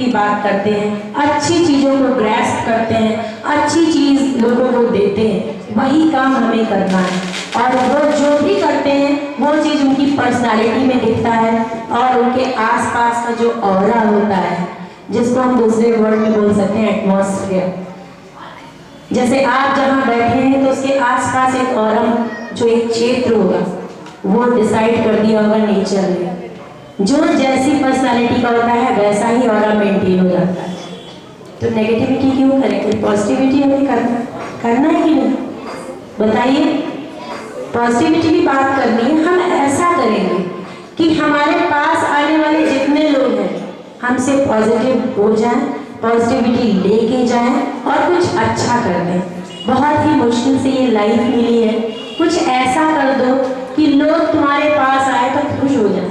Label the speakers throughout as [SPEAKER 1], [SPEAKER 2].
[SPEAKER 1] की बात करते हैं, अच्छी चीज़ों को ग्रैस्प करते हैं, अच्छी चीज़ लोगों को देते हैं, वही काम हमें करना है। और वो जो भी करते हैं वो चीज़ उनकी पर्सनालिटी में दिखता है और उनके आसपास का जो ऑरा होता है, जिसको हम दूसरे वर्ड में बोल सकते हैं एटमॉस्फेयर। जैसे आप जहाँ बैठे हैं तो उसके आसपास एक ऑरा, जो एक क्षेत्र होगा, वो डिसाइड कर दिया होगा नेचर ने। जो जैसी पर्सनालिटी का होता है वैसा ही ऑरा मेंटेन हो जाता है। तो नेगेटिविटी क्यों करें, पॉजिटिविटी हमें करना है कि नहीं, बताइए। पॉजिटिविटी की बात करनी है, हम ऐसा करेंगे कि हमारे पास आने वाले जितने लोग हैं हमसे पॉजिटिव हो जाएं, पॉजिटिविटी लेके जाएं और कुछ अच्छा कर दें। बहुत ही मुश्किल से ये लाइफ मिली है, कुछ ऐसा कर दो कि लोग तुम्हारे पास आए तो खुश हो जाए,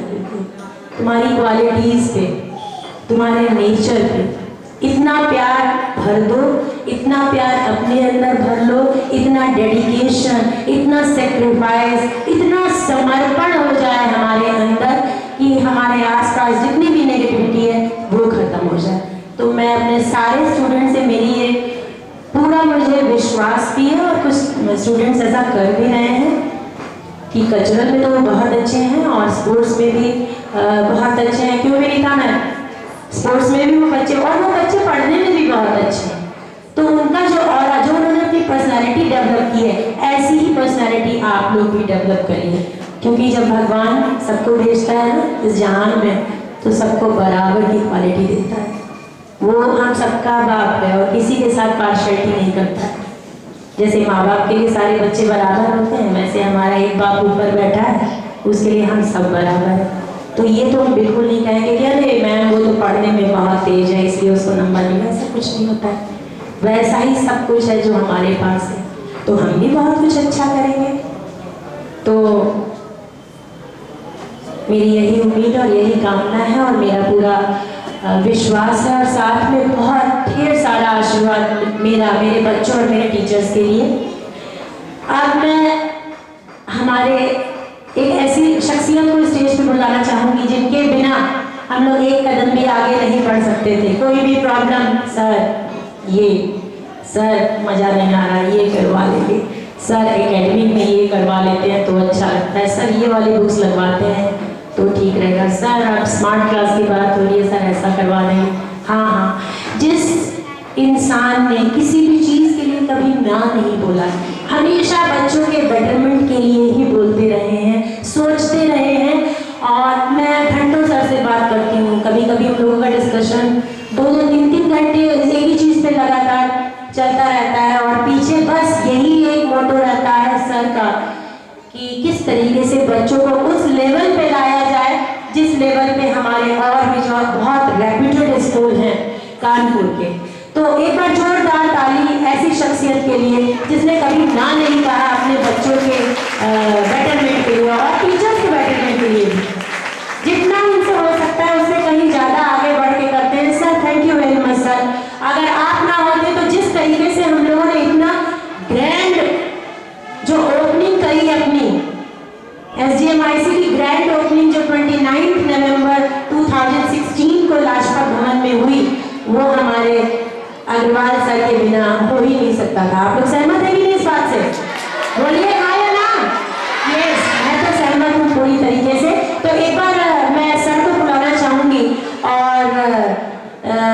[SPEAKER 1] तुम्हारी क्वालिटीज पे, तुम्हारे नेचर पे इतना प्यार भर दो, इतना प्यार अपने अंदर भर लो, इतना डेडिकेशन, इतना सेक्रीफाइस, इतना समर्पण हो जाए हमारे अंदर कि हमारे आसपास जितनी भी नेगेटिविटी है वो खत्म हो जाए। तो मैं अपने सारे स्टूडेंट से, मेरी ये पूरा मुझे विश्वास भी है और कुछ स्टूडेंट्स ऐसा कर भी रहे हैं कि कल्चरल में तो वो बहुत अच्छे हैं और स्पोर्ट्स में भी बहुत अच्छे हैं। क्यों विनीता मैम, स्पोर्ट्स में भी वो बच्चे, और वो बच्चे पढ़ने में भी बहुत अच्छे हैं। तो उनका जो ऑरा, जो उन्होंने अपनी पर्सनालिटी डेवलप की है, ऐसी ही पर्सनालिटी आप लोग भी डेवलप करिए। क्योंकि जब भगवान सबको भेजता है ना इस जहान में, तो सबको बराबर की क्वालिटी देता है। वो हम सबका बाप है और किसी के साथ पार्शियलिटी नहीं करता है। जैसे माँ बाप के लिए सारे बच्चे बराबर होते हैं, वैसे हमारा एक बाप ऊपर बैठा है, उसके लिए हम सब बराबर हैं। तो ये तो हम बिल्कुल नहीं कहेंगे कि अरे मैम वो तो पढ़ने में बहुत तेज है इसलिए उसको नंबर नहीं, ऐसा कुछ नहीं होता है। वैसा ही सब कुछ है जो हमारे पास है, तो हम भी बहुत कुछ अच्छा करेंगे। तो मेरी यही उम्मीद और यही कामना है और मेरा पूरा विश्वास है, और साथ में बहुत ढेर सारा आशीर्वाद मेरा, मेरे बच्चों और मेरे टीचर्स के लिए। अब मैं हमारे एक ऐसी शख्सियत को स्टेज पे बुलाना चाहूँगी जिनके बिना हम लोग एक कदम भी आगे नहीं बढ़ सकते थे। कोई भी प्रॉब्लम, सर मज़ा नहीं आ रहा, ये करवा लेंगे, सर एकेडमिक में ये करवा लेते हैं तो अच्छा लगता है, सर ये वाली बुक्स लगवाते हैं तो ठीक रहेगा, सर आप स्मार्ट क्लास की बात हो रही है, सर ऐसा करवा देंगे। हाँ, जिस इंसान ने किसी भी चीज़ के लिए कभी ना नहीं बोला, हमेशा बच्चों के बेटरमेंट के लिए ही बोलते रहे हैं, सोचते रहे हैं। और मैं घंटों सर से बात करती हूँ, कभी कभी हम लोगों का डिस्कशन 2-2, 3-3 घंटे एक ही चीज़ पे लगातार चलता रहता है और पीछे बस यही एक मोटो रहता है सर का कि किस तरीके से बच्चों को उस लेवल पे लाया जाए जिस लेवल पे हमारे और भी जो बहुत रेप्यूटेड स्कूल हैं कानपुर के। तो एक बार जोरदार ताली ऐसी शख्सियत के लिए जिसने कभी ना नहीं कहा अपने बच्चों के बेटरमेंट के लिए और टीचर्स के बेटरमेंट के लिए भी। जितना उनसे हो सकता है उससे कहीं ज़्यादा आगे बढ़ के करते हैं। Sir thank you very much sir, अगर आप ना होते तो जिस तरीके से हम लोगों ने इतना ग्रैंड जो ओपनिंग करी अपनी SGMIC की ग्रैंड ओपनिंग जो 29 नवंबर 2016 को लाजपत भवन में हुई, वो हमारे अग्रवाल सर के बिना हो ही नहीं सकता था। आप लोग सहमत है कि नहीं इस बात से? बोलिए हाँ या ना? यस, मैं तो सहमत हूँ पूरी तरीके से। तो एक बार मैं सर को बुलाना चाहूँगी और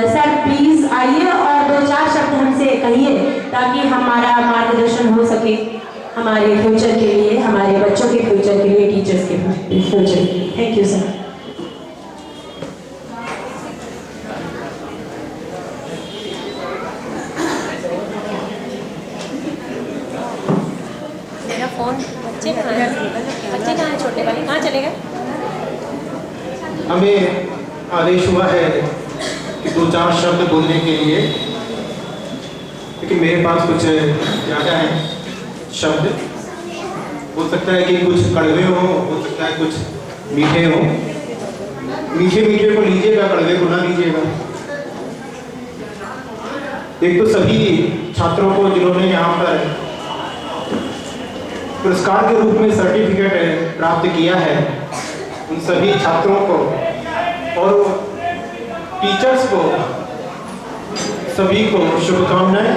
[SPEAKER 1] सर प्लीज़ आइए और 2-4 शब्द हमसे कहिए ताकि हमारा मार्गदर्शन हो सके हमारे फ्यूचर के लिए, हमारे बच्चों के फ्यूचर के लिए, टीचर्स के फ्यूचर के लिए। Thank you sir.
[SPEAKER 2] मेरा फ़ोन बच्चे कहाँ हैं, छोटे वाले कहाँ चले गए?
[SPEAKER 3] हमें आदेश हुआ है कि 2-4 शब्द बोलने के लिए, लेकिन मेरे पास कुछ ज़्यादा है शब्द। हो सकता है कि कुछ कड़वे हो सकता है कुछ मीठे हो। मीठे मीठे को लीजिएगा, कड़वे को ना लीजिएगा। एक तो सभी छात्रों को जिन्होंने यहाँ पर पुरस्कार के रूप में सर्टिफिकेट प्राप्त किया है, उन सभी छात्रों को और टीचर्स को सभी को शुभकामनाएं।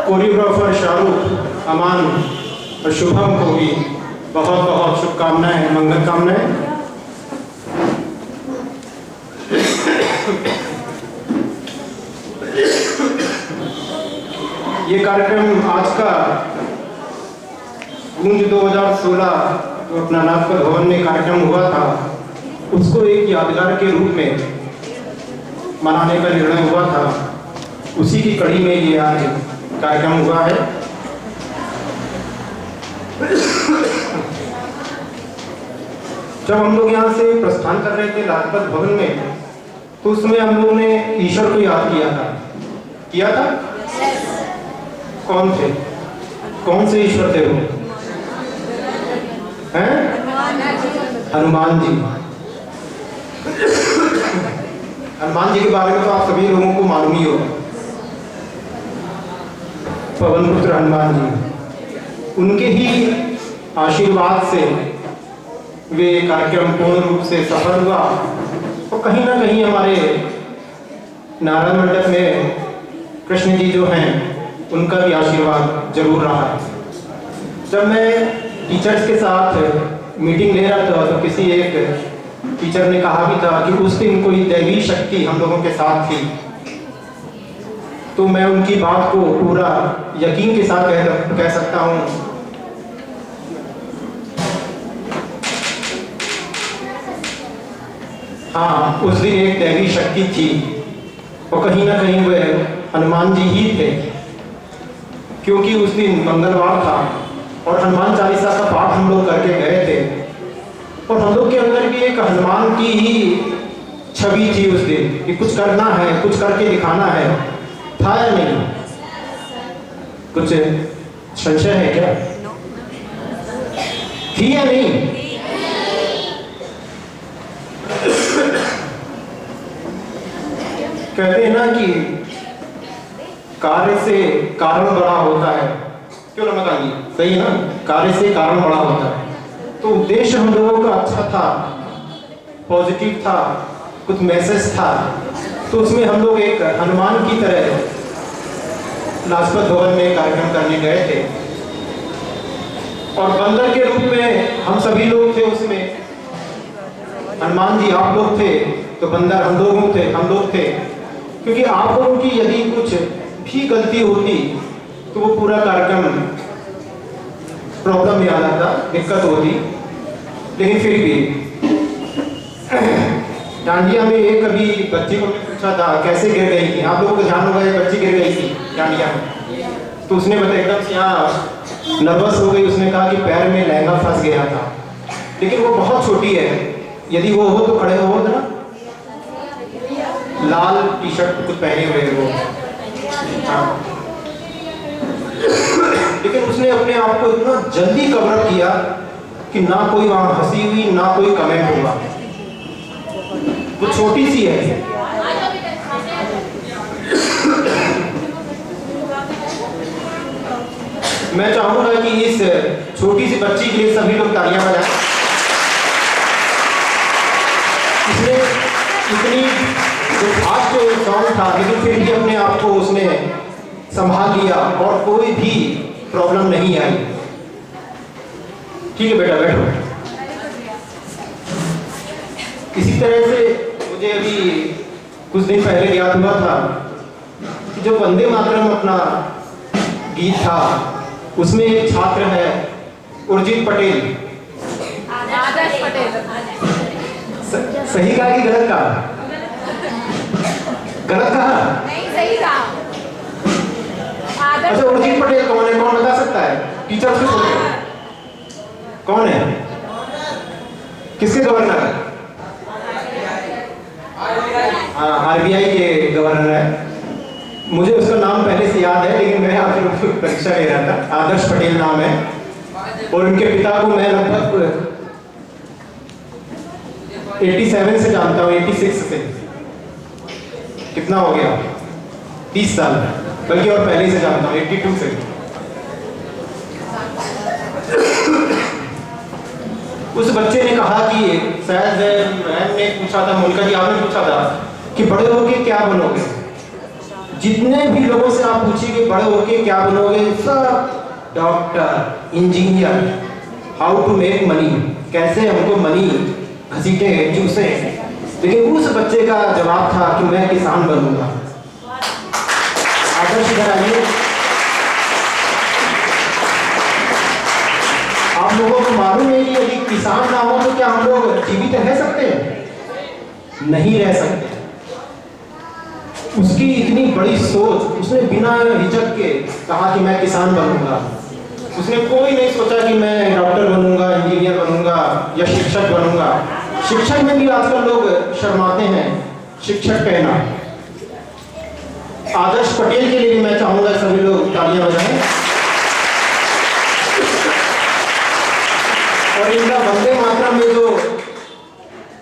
[SPEAKER 3] कोरियोग्राफर शाहरुख, अमान और शुभम को भी बहुत बहुत शुभकामनाएं, मंगल कामनाएं। ये कार्यक्रम आज का गूंज 2016 जो अपना नागपुर भवन में कार्यक्रम हुआ था, उसको एक यादगार के रूप में मनाने का निर्णय हुआ था। उसी की कड़ी में ये आज कार्यक्रम हुआ है। जब हम लोग यहाँ से प्रस्थान कर रहे थे लाजपत भवन में, तो उसमें हम लोगों ने ईश्वर को याद किया था। कौन थे? कौन से ईश्वर थे वो? हैं? हनुमान जी। हनुमान जी के बारे में तो आप सभी लोगों को मालूम ही होगा। पवन पुत्र हनुमान जी, उनके ही आशीर्वाद से वे कार्यक्रम पूर्ण रूप से सफल हुआ। और कहीं ना कहीं हमारे नारायण मंडप में कृष्ण जी जो हैं, उनका भी आशीर्वाद जरूर रहा है। जब मैं टीचर्स के साथ मीटिंग ले रहा था, तो किसी एक टीचर ने कहा भी था कि उस दिन कोई दैवी शक्ति हम लोगों के साथ थी। तो मैं उनकी बात को पूरा यकीन के साथ कह सकता हूँ। हाँ, उस दिन एक दैवी शक्ति थी और कहीं ना कहीं वह हनुमान जी ही थे, क्योंकि उस दिन मंगलवार था और हनुमान चालीसा का पाठ हम लोग करके गए थे। और हम लोग के अंदर भी एक हनुमान की ही छवि थी उस दिन कि कुछ करना है, कुछ करके दिखाना है। था या नहीं? कुछ संशय है क्या? थी या नहीं? कहते हैं ना कि कार्य से कारण बड़ा होता है। क्यों रमाकांत जी? सही है ना? कार्य से कारण बड़ा होता है। तो उद्देश्य हम लोगों का अच्छा था, पॉजिटिव था, कुछ मैसेज था। तो उसमें हम लोग एक हनुमान की तरह लाजपत भवन में कार्यक्रम करने गए थे और बंदर के रूप में हम सभी लोग थे उसमें। हनुमान जी आप लोग थे, तो बंदर हम लोग थे। क्योंकि आप लोगों की यदि कुछ भी गलती होती तो वो पूरा कार्यक्रम प्रॉब्लम में आ जाता, दिक्कत होती। लेकिन फिर भी डांडिया में एक कभी बच्ची को पूछा था कैसे गिर गई थी। आप लोगों को ध्यान होगा, एक बच्ची गिर गई थी डांडिया में। तो उसने बताया एकदम से यहाँ नर्वस हो गई। उसने कहा कि पैर में लहंगा फंस गया था। लेकिन वो बहुत छोटी है, यदि वो हो तो खड़े हो ना। लाल टी शर्ट कुछ पहने हुए वो। हाँ। लेकिन उसने अपने आप को इतना जल्दी कवर अप किया कि ना कोई वहां हंसी हुई, ना कोई कमेंट हुआ। वो छोटी सी है। मैं चाहूंगा कि इस छोटी सी बच्ची के लिए सभी लोग तालियां बजाएं। इसने इतनी फास्ट सॉन्ग था, लेकिन फिर भी अपने आप को उसने संभाल लिया और कोई भी प्रॉब्लम नहीं आई। ठीक है बेटा, बैठो। इसी तरह से मुझे अभी कुछ दिन पहले याद हुआ था कि जो वंदे मातरम अपना गीत था, उसमें एक छात्र है उर्जित पटेल।
[SPEAKER 2] आदर्श पटेल।
[SPEAKER 3] सही कहा कि गलत कहा? गलत कहा?
[SPEAKER 2] नहीं, सही कहा।
[SPEAKER 3] अच्छा, उर्जित पटेल कौन है? कौन बता सकता है? टीचर से बोलिए, कौन है? किसके गवर्नर है? हाँ, आरबीआई के गवर्नर है। मुझे उसका नाम पहले से याद है, लेकिन मैं आपसे परीक्षा ले रहा था। आदर्श पटेल नाम है और उनके पिता को मैं लगभग 87 से जानता हूँ, 86 से। कितना हो गया? 30 साल, बल्कि और पहले से जानता हूँ, 82 से। उस बच्चे ने कहा कि शायद मैम ने पूछा था, मोनिका जी आपने पूछा था कि बड़े होके क्या बनोगे। जितने भी लोगों से आप पूछिए बड़े होके क्या बनोगे, सब doctor, engineer, how to make money, कैसे हमको मनी घसीटे चूसे। लेकिन उस बच्चे का जवाब था कि मैं किसान बनूंगा। आदर्श इधर आइए। आप लोगों को मालूम है कि यदि किसान ना हो तो क्या हम लोग जीवित रह सकते हैं? नहीं रह सकते। उसकी इतनी बड़ी सोच, उसने बिना हिचक के कहा कि मैं किसान बनूंगा। उसने कोई नहीं सोचा कि मैं डॉक्टर बनूंगा, इंजीनियर बनूंगा या शिक्षक बनूंगा। शिक्षक में भी आजकल लोग शर्माते हैं शिक्षक कहना। आदर्श पटेल के लिए भी मैं चाहूंगा सभी लोग तालियां बजाएं। और इनका वंदे मातरम में जो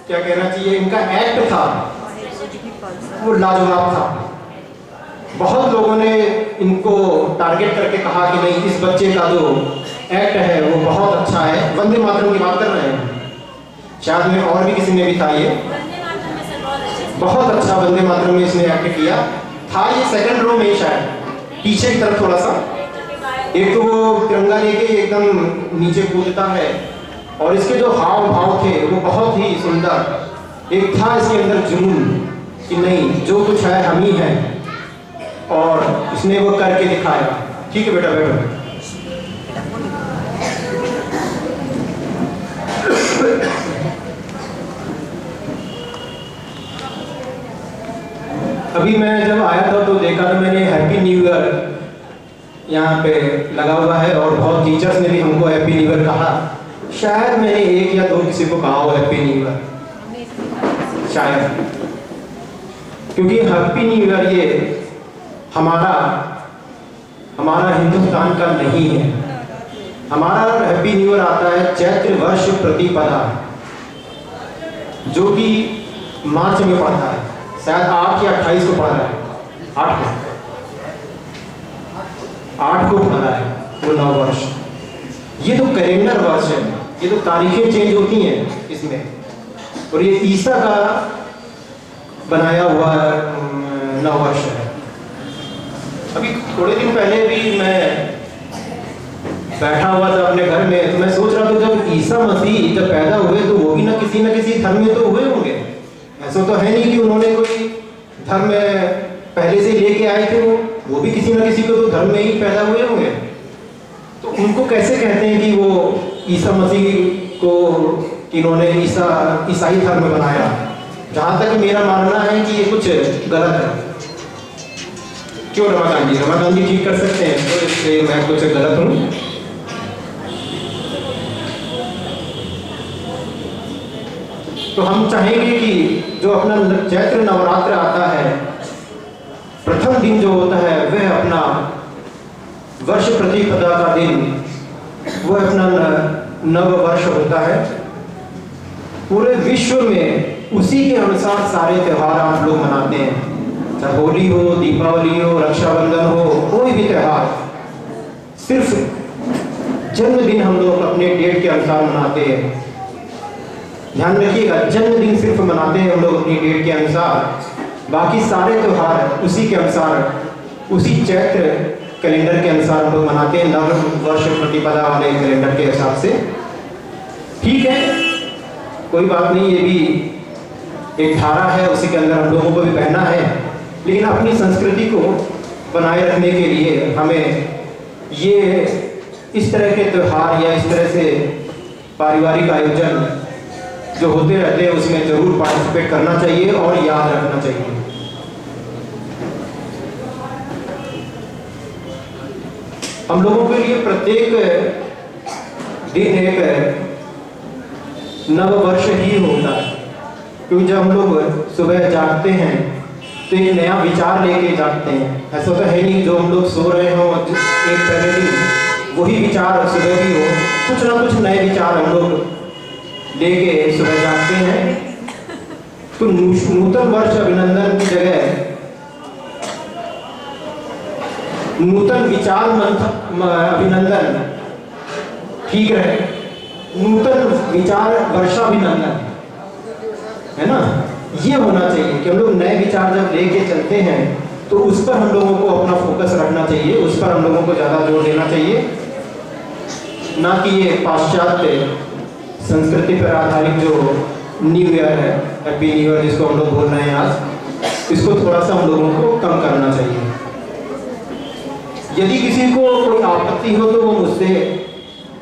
[SPEAKER 3] क्या कहना चाहिए, इनका एक्ट था वो लाजवाब था। बहुत लोगों ने इनको टारगेट करके कहा कि नहीं, इस बच्चे का जो एक्ट है वो बहुत अच्छा है। वंदे मातरम की बात कर रहे हैं, शायद में और भी किसी ने भी था। ये बहुत अच्छा वंदे मातरम में इसने एक्ट किया था। ये सेकंड रो में शायद पीछे की तरफ थोड़ा सा, एक तो वो तिरंगा लेके एकदम नीचे कूदता है और इसके जो हाव भाव थे वो बहुत ही सुंदर। एक था इसके अंदर जुनून कि नहीं, जो कुछ है हम ही हैं, और इसने वो करके दिखाया। ठीक है बेटा, बैठो। अभी मैं जब आया था तो देखा था मैंने हैप्पी न्यू ईयर यहाँ पे लगा हुआ है और बहुत टीचर्स ने भी हमको हैप्पी न्यू ईयर कहा। शायद मैंने एक या दो किसी को कहा हो हैप्पी न्यू ईयर, शायद, क्योंकि हैप्पी न्यू ईयर ये हमारा हिंदुस्तान का नहीं है। हमारा हैप्पी न्यू ईयर आता है चैत्र वर्ष प्रतिपदा, जो कि मार्च में पड़ता है। शायद 8 या 28 को पड़ रहा है, 8 को पड़ रहा है वो नव वर्ष। ये तो कैलेंडर वर्ष है, ये तो तारीखें चेंज होती हैं इसमें। और ये ईसा का बनाया हुआ नव वर्ष है। अभी थोड़े दिन पहले भी मैं बैठा हुआ था अपने घर में, तो मैं सोच रहा था जब ईसा मसीह जब पैदा हुए तो वो भी ना किसी धर्म में तो हुए होंगे। ऐसा तो है नहीं कि उन्होंने कोई धर्म पहले से लेके आए थे, वो भी किसी न किसी को तो धर्म में ही पैदा हुए होंगे। तो उनको कैसे कहते हैं कि वो ईसा मसीह को इन्होंने ईसाई धर्म बनाया? जहाँ तक मेरा मानना है कि ये कुछ गलत है। क्यों रमाकांत जी ठीक कर सकते हैं, तो इसलिए मैं कुछ गलत हूँ? तो हम चाहेंगे कि जो अपना चैत्र नवरात्र आता है, प्रथम दिन जो होता है वह अपना वर्ष प्रतिपदा का दिन, वह अपना नव वर्ष होता है। पूरे विश्व में उसी के अनुसार सारे त्यौहार आप लोग मनाते हैं, चाहे होली हो, दीपावली हो, रक्षाबंधन हो, कोई भी त्यौहार। सिर्फ जन्मदिन हम लोग अपने डेट के अनुसार मनाते हैं। ध्यान रखिएगा, जन्मदिन सिर्फ मनाते हैं हम लोग अपनी डेट के अनुसार, बाकी सारे त्यौहार उसी के अनुसार, उसी चैत्र कैलेंडर के अनुसार हम लोग मनाते हैं, नव वर्ष प्रतिपदा वाले कैलेंडर के हिसाब से। ठीक है, कोई बात नहीं, ये भी एक धारा है, उसी के अंदर हम लोगों को भी बहना है। लेकिन अपनी संस्कृति को बनाए रखने के लिए हमें ये इस तरह के त्यौहार या इस तरह से पारिवारिक आयोजन जो होते रहते हैं उसमें जरूर पार्टिसिपेट करना चाहिए और याद रखना चाहिए। हम लोगों के लिए प्रत्येक दिन एक नव वर्ष ही होता है, क्योंकि जब हम लोग सुबह जागते हैं तो एक नया विचार लेके जागते हैं। ऐसा तो है नहीं जो हम लोग सो रहे हो एक पहले दिन वही विचार सुबह भी हो, कुछ ना कुछ नए विचार हम लोग लेके सुबह जागते हैं। तो नूतन वर्ष अभिनंदन की जगह नूतन विचार अभिनंदन ठीक रहे। नूतन विचार वर्षाभिनंदन, है ना, ये होना चाहिए कि हम लोग नए विचार जब लेके चलते हैं तो उस पर हम लोगों को अपना फोकस रखना चाहिए, उस पर हम लोगों को ज़्यादा जोर देना चाहिए, ना कि ये पाश्चात्य संस्कृति पर आधारित जो न्यू ईयर है, हैप्पी न्यू ईयर जिसको हम लोग बोल रहे हैं आज, इसको थोड़ा सा हम लोगों को कम करना चाहिए। यदि किसी को कोई आपत्ति हो तो वो मुझसे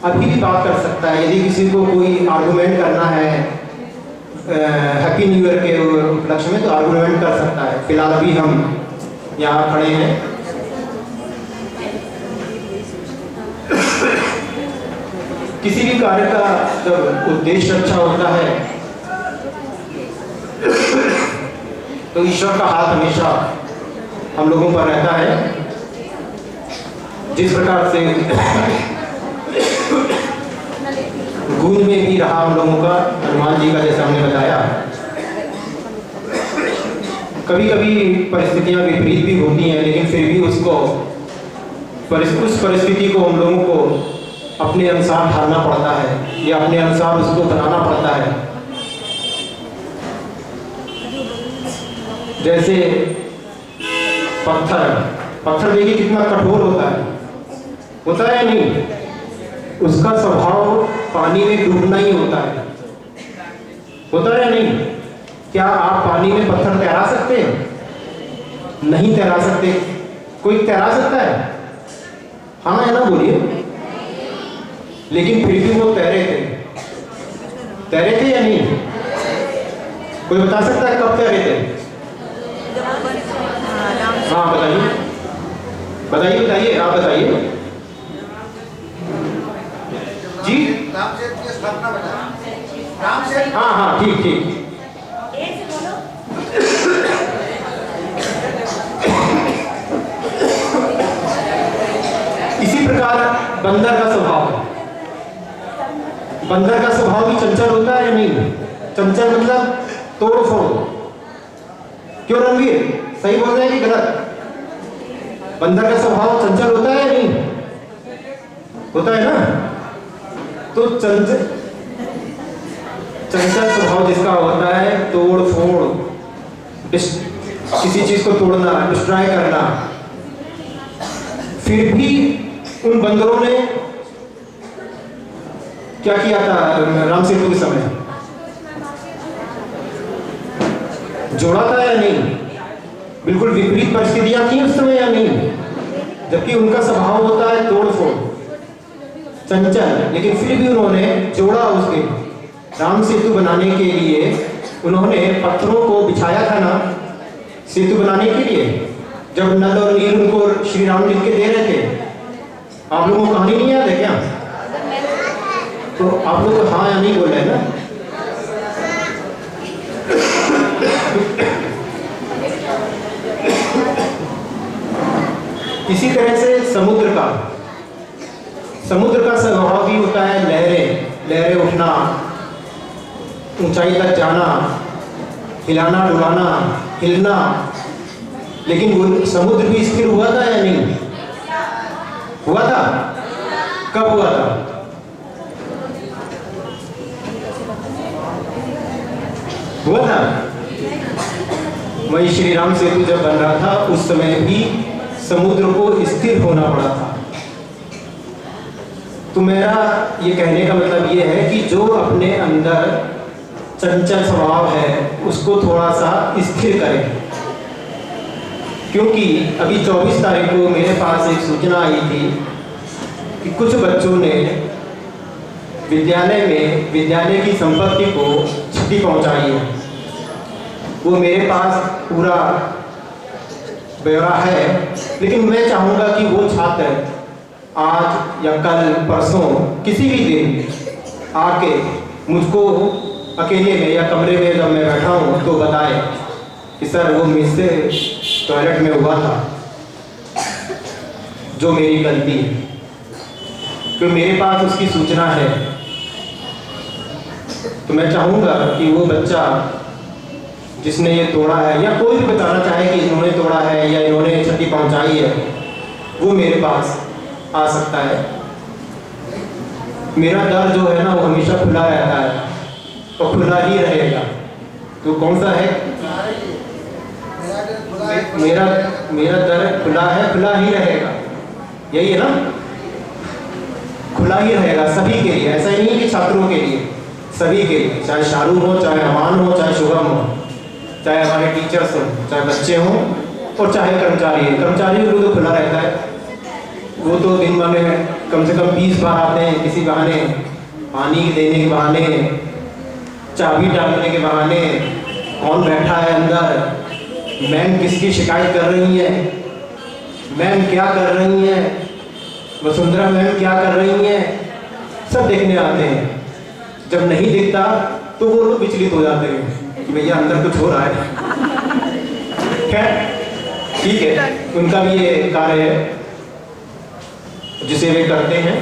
[SPEAKER 3] अभी भी बात कर सकता है। यदि किसी को कोई आर्गूमेंट करना है हैप्पी न्यू ईयर के उपलक्ष्य में तो आर्गूमेंट कर सकता है। फिलहाल अभी हम यहाँ खड़े हैं। किसी भी कार्य का जब उद्देश्य अच्छा होता है तो ईश्वर का हाथ हमेशा हम लोगों पर रहता है। जिस प्रकार से गूंज में भी रहा हम लोगों का हनुमान जी का, जैसे हमने बताया, कभी कभी परिस्थितियां विपरीत भी होती हैं, लेकिन फिर भी उस परिस्थिति को हम लोगों को अपने अनुसार ढालना पड़ता है या अपने अनुसार उसको बनाना पड़ता है। जैसे पत्थर देखिए कितना कठोर होता है या नहीं? उसका स्वभाव पानी में डूबना ही होता है या नहीं? क्या आप पानी में पत्थर तैरा सकते हैं? नहीं तैरा सकते। कोई तैरा सकता है? हाँ या ना बोलिए। लेकिन फिर भी वो तैरे थे या नहीं? कोई बता सकता है कब तैरे थे? हाँ बताइए आप बताइए जी।
[SPEAKER 4] रामसेतु की स्थापना बता।
[SPEAKER 3] हाँ ठीक। इसी प्रकार बंदर का स्वभाव भी चंचल होता है या नहीं? चंचल मतलब तोड़ फोड़। क्यों रणवीर, सही बोल रहे हैं कि गलत? बंदर का स्वभाव चंचल होता है या नहीं? होता है ना? तो चंचल स्वभाव जिसका होता है तोड़ फोड़, किसी चीज को तोड़ना, डिस्ट्रॉय करना। फिर भी उन बंदरों ने क्या किया था राम सेतु के समय? जोड़ा था या नहीं? बिल्कुल विपरीत परिस्थितियां थी उस समय या नहीं? जबकि उनका स्वभाव होता है तोड़ फोड़, चंचल, लेकिन फिर भी उन्होंने जोड़ा। उसके राम सेतु बनाने के लिए उन्होंने पत्थरों को बिछाया था ना, सेतु बनाने के लिए। जब नल और नील उनको श्री राम लिख के दे रहे थे, आप लोगों को कहानी नहीं याद है क्या? तो आप लोग हाँ या नहीं बोल रहे ना? इसी तरह से समुद्र का स्वभाव भी होता है लहरें उठना, ऊंचाई तक जाना, हिलाना डुलाना, हिलना। लेकिन वो समुद्र भी स्थिर हुआ था या नहीं? हुआ था। कब हुआ था? हुआ था। वही श्री राम सेतु जब बन रहा था उस समय भी समुद्र को स्थिर होना पड़ा था। तो मेरा ये कहने का मतलब ये है कि जो अपने अंदर चंचल स्वभाव है उसको थोड़ा सा स्थिर करें। क्योंकि अभी 24 तारीख को मेरे पास एक सूचना आई थी कि कुछ बच्चों ने विद्यालय की संपत्ति को क्षति पहुंचाई है। वो मेरे पास पूरा ब्यौरा है, लेकिन मैं चाहूँगा कि वो छात्र आज या कल परसों किसी भी दिन आके मुझको अकेले में या कमरे में जब मैं बैठा हूँ तो बताए कि सर वो मुझसे टॉयलेट में हुआ था, जो मेरी गलती है। तो मेरे पास उसकी सूचना है। तो मैं चाहूँगा कि वो बच्चा जिसने ये तोड़ा है या कोई भी बताना चाहे कि इन्होंने तोड़ा है या इन्होंने क्षति पहुंचाई है, वो मेरे पास आ सकता है। मेरा दर जो है ना वो हमेशा खुला रहता है और खुला ही रहेगा। तो कौन सा है? मेरा मेरा दर खुला है, खुला ही रहेगा, यही है ना? खुला ही रहेगा सभी के लिए, ऐसा ही नहीं कि छात्रों के लिए, सभी के लिए, चाहे शाहरुख हो, चाहे अमान हो, चाहे शुभम हो, चाहे हमारे टीचर्स हो, चाहे बच्चे हों और चाहे कर्मचारी है। कर्मचारियों के लिए तो खुला रहता है, वो तो दिन भर में कम से कम 20 बार आते हैं, किसी बहाने पानी देने के बहाने, चाबी डालने के बहाने, कौन बैठा है अंदर, मैम किसकी शिकायत कर रही है, मैम क्या कर रही है, वसुंधरा मैम क्या कर रही है, सब देखने आते हैं। जब नहीं दिखता तो वो लोग विचलित हो जाते हैं कि भैया अंदर कुछ हो रहा है। खैर ठीक है, उनका भी ये कार्य है जिसे वे करते हैं।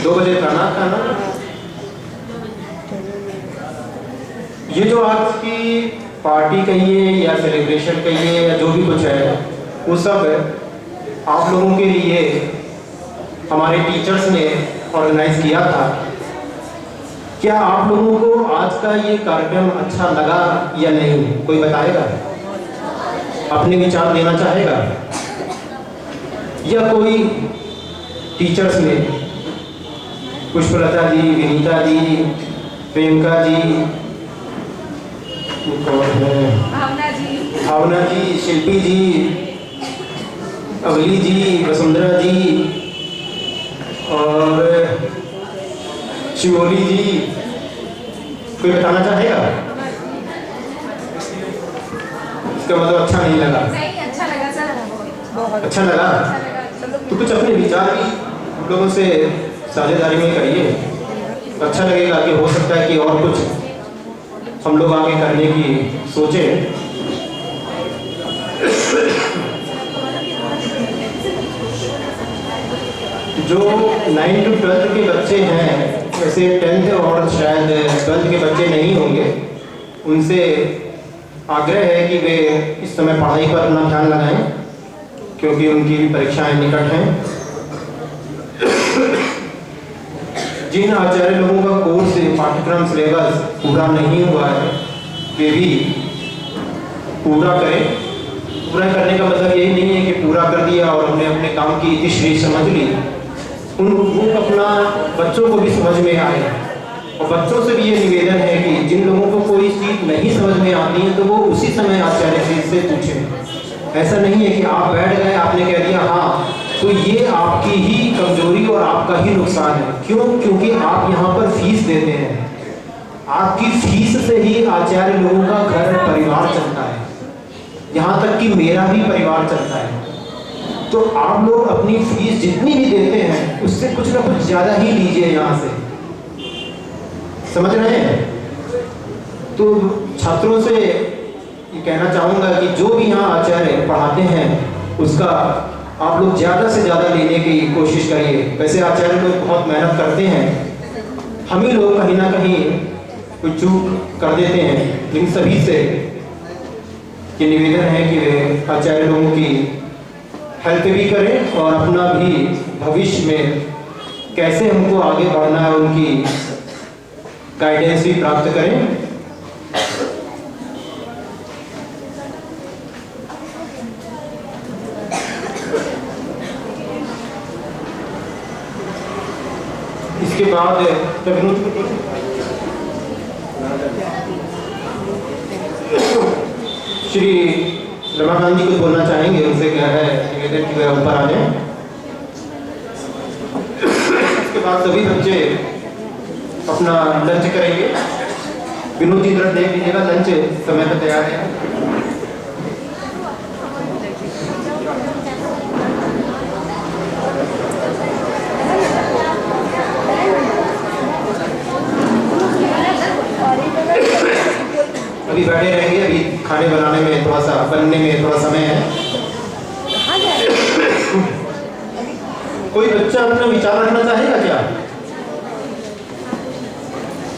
[SPEAKER 3] दो बजे खाना ये जो आज की पार्टी कहिए या सेलिब्रेशन कहिए या जो भी कुछ है, वो सब आप लोगों के लिए हमारे टीचर्स ने ऑर्गेनाइज किया था। क्या आप लोगों को आज का ये कार्यक्रम अच्छा लगा या नहीं? कोई बताएगा, अपने विचार देना चाहेगा? या कोई टीचर्स में पुष्पलता जी, विनीता जी, प्रियंका जी, भावना जी, शिल्पी जी, अवली जी, वसुंधरा जी और शिवोली जी, कोई बताना चाहेगा? इसका मतलब अच्छा नहीं लगा?
[SPEAKER 2] अच्छा लगा सर,
[SPEAKER 3] अच्छा लगा? तो कुछ अपने विचार भी हम लोगों से साझेदारी में करिए, अच्छा लगेगा। कि हो सकता है कि और कुछ हम लोग आगे करने की सोचें। जो 9 to 12 के बच्चे हैं, वैसे 10th और शायद 12th के बच्चे नहीं होंगे, उनसे आग्रह है कि वे इस समय पढ़ाई पर अपना ध्यान लगाएं, क्योंकि उनकी भी परीक्षाएं निकट हैं। जिन आचार्य लोगों का कोर्स पाठ्यक्रम सिलेबस पूरा नहीं हुआ है, वे भी पूरा करें। पूरा करने का मतलब यही नहीं है कि पूरा कर दिया और हमने अपने काम की इतिश्री समझ ली। वो अपना बच्चों को भी समझ में आए, और बच्चों से भी ये निवेदन है कि जिन लोगों को कोई चीज़ नहीं समझ में आती है तो वो उसी समय आचार्य जी से पूछें। ऐसा नहीं है कि आप बैठ गए, आपने कह दिया हाँ, तो ये आपकी ही कमजोरी और आपका ही नुकसान है। क्यों? क्योंकि आप यहाँ पर फीस देते हैं, आपकी फीस से ही आचार्य लोगों का घर परिवार चलता है, यहाँ तक कि मेरा भी परिवार चलता है। तो आप लोग अपनी फीस जितनी भी देते हैं उससे कुछ ना कुछ ज़्यादा ही लीजिए यहाँ से, समझ रहे हैं? तो छात्रों से ये कहना चाहूँगा कि जो भी यहाँ आचार्य पढ़ाते हैं उसका आप लोग ज़्यादा से ज़्यादा लेने की कोशिश करिए। वैसे आचार्य लोग बहुत मेहनत करते हैं, हम ही लोग कहीं ना कहीं कुछ चूक कर देते हैं, लेकिन सभी से ये निवेदन है कि वे आचार्य लोगों की हेल्प भी करें और अपना भी भविष्य में कैसे हमको आगे बढ़ना है उनकी गाइडेंस भी प्राप्त करें। इसके बाद श्री रमाकांत जी कुछ बोलना चाहेंगे, उनसे क्या है निवेदन की वे ऊपर आ जाए। इसके बाद सभी बच्चे अपना लंच करेंगे। विनोद जी तरफ देख लीजिएगा, लंच समय पर तैयार है। अभी बैठे रहेंगे, अभी खाने बनाने में बनने में थोड़ा समय है। कोई बच्चा अपना विचार रखना चाहेगा क्या?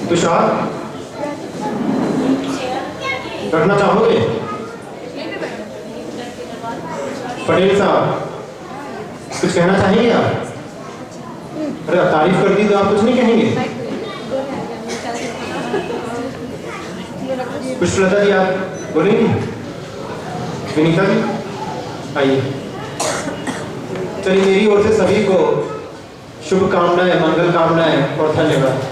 [SPEAKER 3] तुषार रखना चाहोगे? पटेल साहब कुछ कहना चाहेंगे आप? अरे आप तारीफ कर दी तो आप कुछ नहीं कहेंगे? पुष्पलता जी आप बोलेंगी? विनीता जी आइए। चलिए मेरी ओर से सभी को शुभकामनाएं, मंगल कामनाएं और धन्यवाद।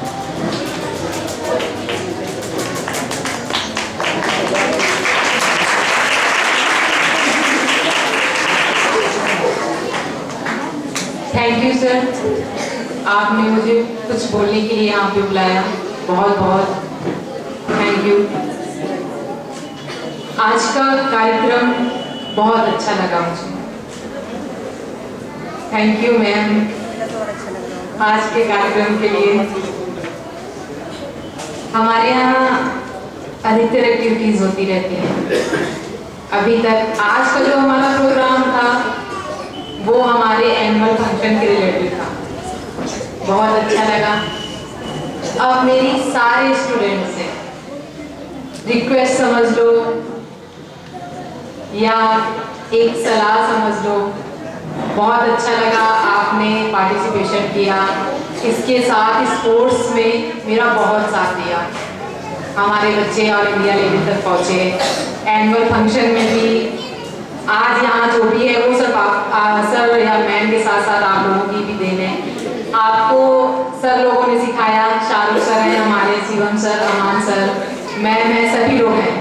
[SPEAKER 5] थैंक यू सर, आपने मुझे कुछ बोलने के लिए यहाँ पे बुलाया, बहुत बहुत थैंक यू। आज का कार्यक्रम बहुत अच्छा लगा मुझे, थैंक यू मैम आज के कार्यक्रम के लिए। हमारे यहाँ अधिकतर एक्टिविटीज होती रहती हैं। अभी तक आज का जो हमारा प्रोग्राम था वो हमारे एनुअल फंक्शन के रिलेटेड था, बहुत अच्छा लगा। अब मेरी सारे स्टूडेंट्स से रिक्वेस्ट समझ लो या एक सलाह समझ लो, बहुत अच्छा लगा आपने पार्टिसिपेशन किया। इसके साथ स्पोर्ट्स में मेरा बहुत साथ दिया, हमारे बच्चे और इंडिया लेवल तक पहुँचे। एनुअल फंक्शन में भी आज यहाँ जो भी है वो सब सर या मैम के साथ साथ आप लोगों की भी देन है। आपको सर लोगों ने सिखाया, शाहरुख सर हैं हमारे, शिवम सर, अमान सर, मैम है, सभी लोग हैं,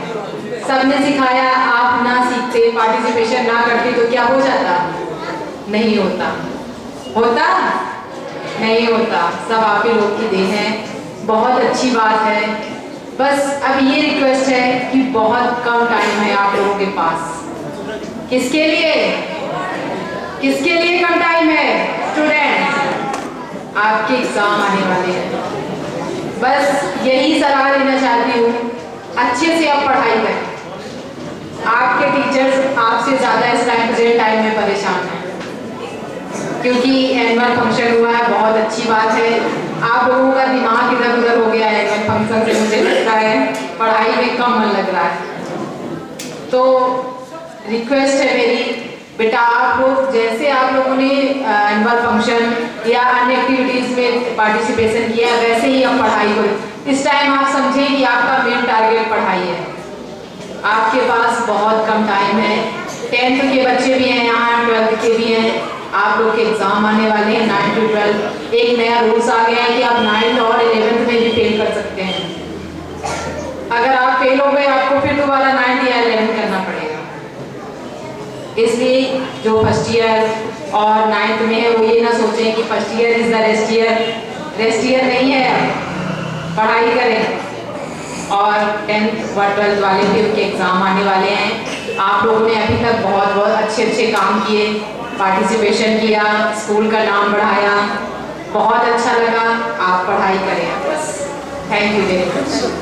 [SPEAKER 5] सब ने सिखाया। आप ना सीखते, पार्टिसिपेशन ना करते तो क्या हो जाता? नहीं होता, होता नहीं होता, सब आप ही लोग की देन है, बहुत अच्छी बात है। बस अब ये रिक्वेस्ट है कि बहुत कम टाइम है आप लोगों के पास। किसके लिए? किसके लिए कम टाइम है? स्टूडेंट्स, आपके एग्जाम आने वाले हैं, बस यही सलाह देना चाहती हूँ, अच्छे से आप पढ़ाई करें। आपके टीचर्स आपसे ज़्यादा इस प्रेजेंट टाइम में परेशान हैं, क्योंकि एनुअल फंक्शन हुआ है, बहुत अच्छी बात है। आप लोगों का दिमाग इधर उधर हो गया है एनुअल फंक्शन से, मुझे लगता है पढ़ाई में कम मन लग रहा है। तो रिक्वेस्ट है मेरी, बेटा आप लोग जैसे आप लोगों ने एनुअल फंक्शन या अन्य एक्टिविटीज़ में पार्टिसिपेशन किया वैसे ही आप पढ़ाई करो। इस टाइम आप समझें कि आपका मेन टारगेट पढ़ाई है, आपके पास बहुत कम टाइम है। 10th के बच्चे भी हैं यहाँ, 12th के भी हैं, आप लोग के एग्जाम आने वाले हैं 9 to 12। एक नया रूल्स आ गया है कि आप 9th और 11th में भी फेल कर सकते हैं। अगर आप फेल हो गए आपको फिर दोबारा 9th या 11th करना पड़ेगा। इसलिए जो फर्स्ट ईयर और 9th में है वो ये ना सोचें कि first year is the rest year, rest year नहीं है, पढ़ाई करें। और 10th और 12th वाले भी उनके एग्जाम आने वाले हैं। आप लोगों ने अभी तक बहुत बहुत अच्छे अच्छे काम किए, पार्टिसिपेशन किया, स्कूल का नाम बढ़ाया, बहुत अच्छा लगा। आप पढ़ाई करें बस। Thank you very much.